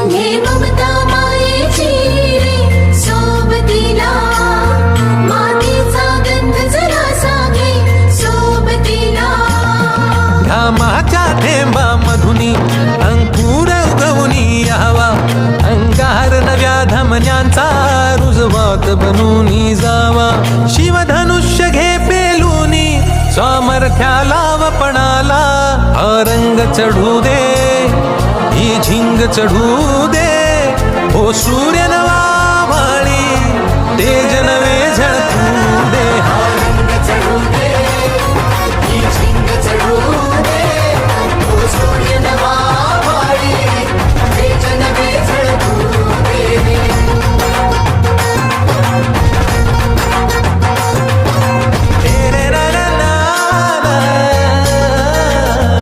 घे ममता मायेची रे सोबतीला, मातीचा गंध जरासा घे सोबतीला. घामाच्या थेंबामधुनी अंकुर उगवूनी यावा, अंगार नव्या धमन्यांचा रुजवात बनूनी जावा. शिवधनुष्य घे पेलूनी सामर्थ्याला वपणाला, हा रंग चढू दे ही झिंग चढू दे. ओ सूर्य नवा वाळी तेज नवे झळकू